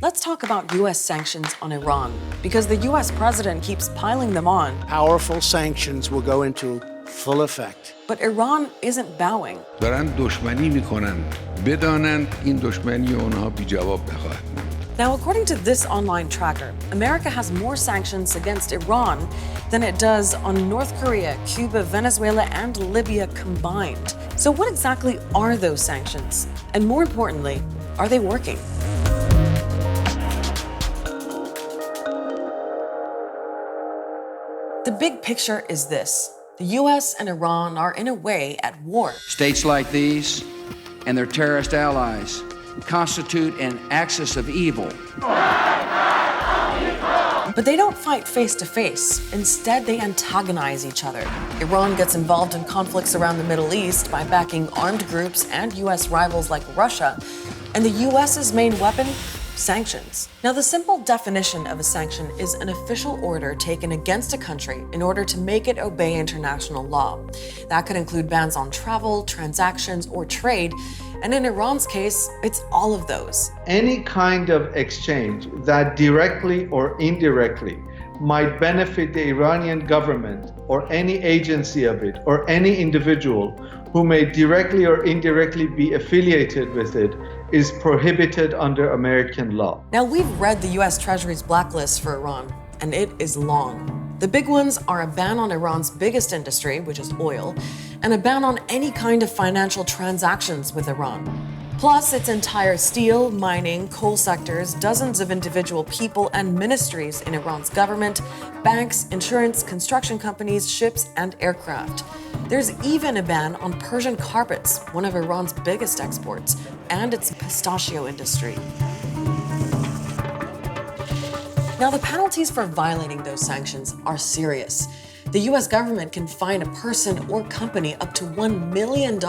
Let's talk about U.S. sanctions on Iran, because the U.S. president keeps piling them on. Powerful sanctions will go into full effect. But Iran isn't bowing. دارن دشمنی میکنن. بدانند این دشمنی اونها بی جواب نخواهد ماند. Now, according to this online tracker, America has more sanctions against Iran than it does on North Korea, Cuba, Venezuela, and Libya combined. So what exactly are those sanctions? And more importantly, are they working? The big picture is this. The US and Iran are in a way at war. States like these and their terrorist allies constitute an axis of evil. But they don't fight face to face. Instead, they antagonize each other. Iran gets involved in conflicts around the Middle East by backing armed groups and US rivals like Russia. And the US's main weapon? Sanctions. Now, the simple definition of a sanction is an official order taken against a country in order to make it obey international law. That could include bans on travel, transactions, or trade. And in Iran's case, it's all of those. Any kind of exchange that directly or indirectly might benefit the Iranian government or any agency of it or any individual who may directly or indirectly be affiliated with it is prohibited under American law. Now, we've read the US Treasury's blacklist for Iran, and it is long. The big ones are a ban on Iran's biggest industry, which is oil, and a ban on any kind of financial transactions with Iran. Plus, its entire steel, mining, coal sectors, dozens of individual people and ministries in Iran's government, banks, insurance, construction companies, ships, and aircraft. There's even a ban on Persian carpets, one of Iran's biggest exports, and its pistachio industry. Now, the penalties for violating those sanctions are serious. The US government can fine a person or company up to $1 million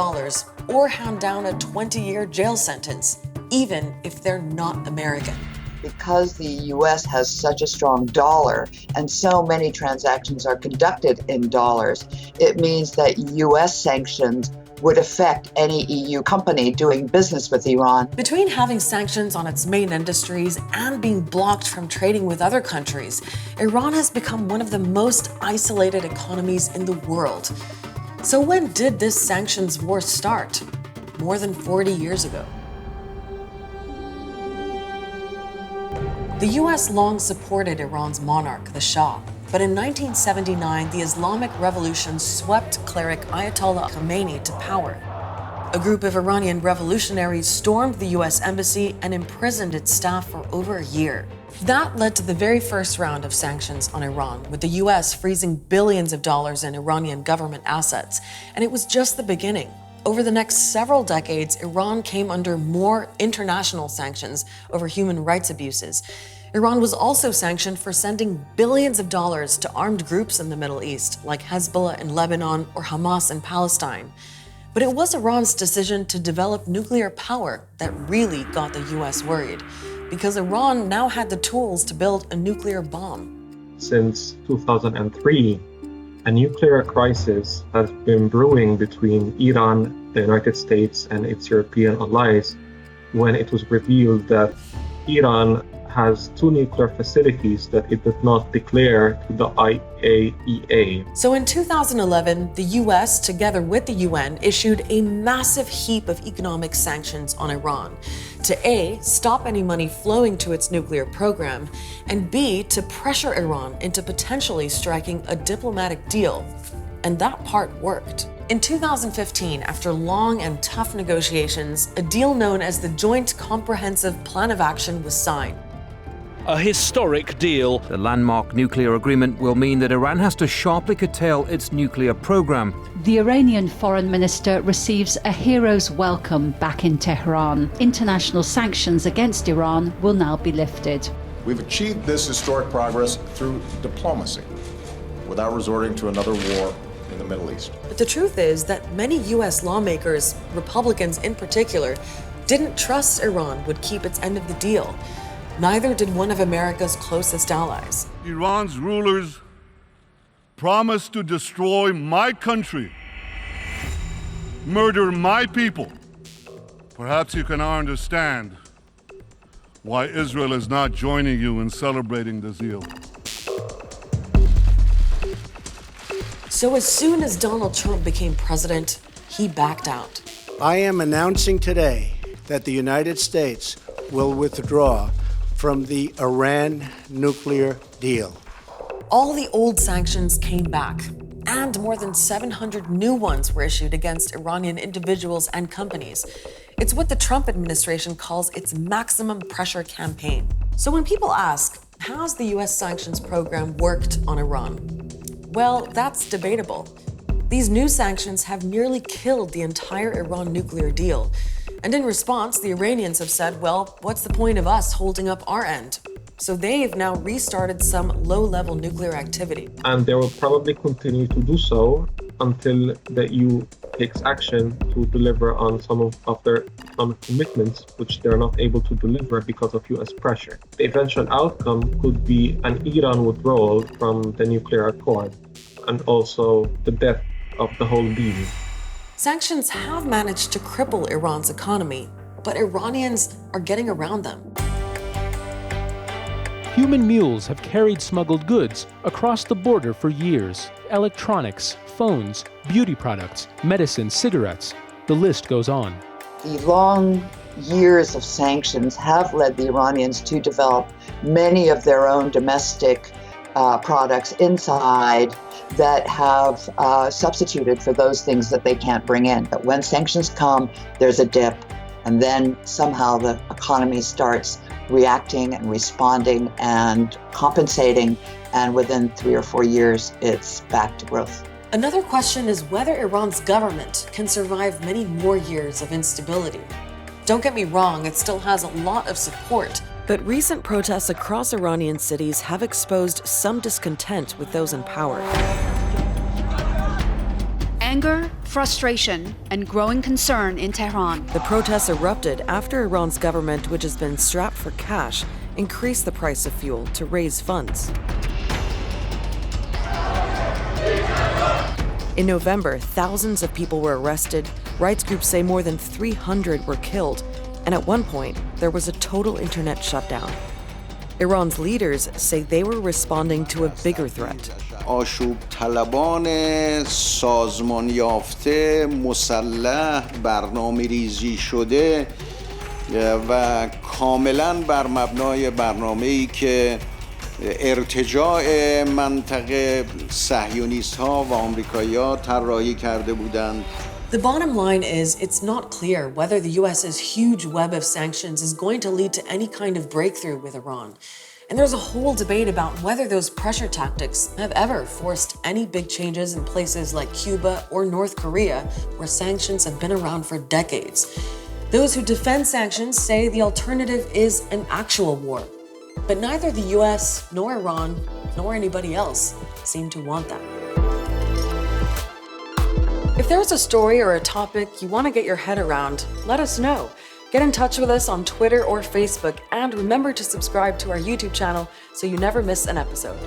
or hand down a 20-year jail sentence, even if they're not American. Because the U.S. has such a strong dollar and so many transactions are conducted in dollars, it means that U.S. sanctions would affect any EU company doing business with Iran. Between having sanctions on its main industries and being blocked from trading with other countries, Iran has become one of the most isolated economies in the world. So when did this sanctions war start? More than 40 years ago. The US long supported Iran's monarch, the Shah. But in 1979, the Islamic Revolution swept cleric Ayatollah Khomeini to power. A group of Iranian revolutionaries stormed the US embassy and imprisoned its staff for over a year. That led to the very first round of sanctions on Iran, with the US freezing billions of dollars in Iranian government assets. And it was just the beginning. Over the next several decades, Iran came under more international sanctions over human rights abuses. Iran was also sanctioned for sending billions of dollars to armed groups in the Middle East, like Hezbollah in Lebanon or Hamas in Palestine. But it was Iran's decision to develop nuclear power that really got the US worried, because Iran now had the tools to build a nuclear bomb. Since 2003, a nuclear crisis has been brewing between Iran, the United States, and its European allies when it was revealed that Iran has 2 nuclear facilities that it did not declare to the IAEA. So in 2011, the US, together with the UN, issued a massive heap of economic sanctions on Iran to A, stop any money flowing to its nuclear program, and B, to pressure Iran into potentially striking a diplomatic deal. And that part worked. In 2015, after long and tough negotiations, a deal known as the Joint Comprehensive Plan of Action was signed. A historic deal. The landmark nuclear agreement will mean that Iran has to sharply curtail its nuclear program. The Iranian foreign minister receives a hero's welcome back in Tehran. International sanctions against Iran will now be lifted. We've achieved this historic progress through diplomacy, without resorting to another war in the Middle East. But the truth is that many US lawmakers, Republicans in particular, didn't trust Iran would keep its end of the deal. Neither did one of America's closest allies. Iran's rulers promised to destroy my country, murder my people. Perhaps you can understand why Israel is not joining you in celebrating this deal. So as soon as Donald Trump became president, he backed out. I am announcing today that the United States will withdraw from the Iran nuclear deal. All the old sanctions came back, and more than 700 new ones were issued against Iranian individuals and companies. It's what the Trump administration calls its maximum pressure campaign. So when people ask, how's the US sanctions program worked on Iran? Well, that's debatable. These new sanctions have nearly killed the entire Iran nuclear deal. And in response, the Iranians have said, well, what's the point of us holding up our end? So they've now restarted some low-level nuclear activity. And they will probably continue to do so until the EU takes action to deliver on some of their economic commitments, which they're not able to deliver because of US pressure. The eventual outcome could be an Iran withdrawal from the nuclear accord and also the death of the whole deal. Sanctions have managed to cripple Iran's economy, but Iranians are getting around them. Human mules have carried smuggled goods across the border for years. Electronics, phones, beauty products, medicine, cigarettes. The list goes on. The long years of sanctions have led the Iranians to develop many of their own domestic products inside that have substituted for those things that they can't bring in. But when sanctions come, there's a dip, and then somehow the economy starts reacting and responding and compensating, and within 3 or 4 years, it's back to growth. Another question is whether Iran's government can survive many more years of instability. Don't get me wrong, it still has a lot of support, but recent protests across Iranian cities have exposed some discontent with those in power. Anger, frustration, and growing concern in Tehran. The protests erupted after Iran's government, which has been strapped for cash, increased the price of fuel to raise funds. In November, thousands of people were arrested. Rights groups say more than 300 were killed. And at one point, there was a total internet shutdown. Iran's leaders say they were responding to a bigger threat. آشوب طلبان سازمان یافته مسلح برنامه ریزی شده و کاملا بر مبنای برنامه‌ای که ارتجاع منطقه صهیونیست‌ها و آمریکایی‌ها طراحی کرده بودند. The bottom line is, it's not clear whether the US's huge web of sanctions is going to lead to any kind of breakthrough with Iran. And there's a whole debate about whether those pressure tactics have ever forced any big changes in places like Cuba or North Korea, where sanctions have been around for decades. Those who defend sanctions say the alternative is an actual war. But neither the US, nor Iran, nor anybody else seem to want that. If there's a story or a topic you want to get your head around, let us know. Get in touch with us on Twitter or Facebook, and remember to subscribe to our YouTube channel so you never miss an episode.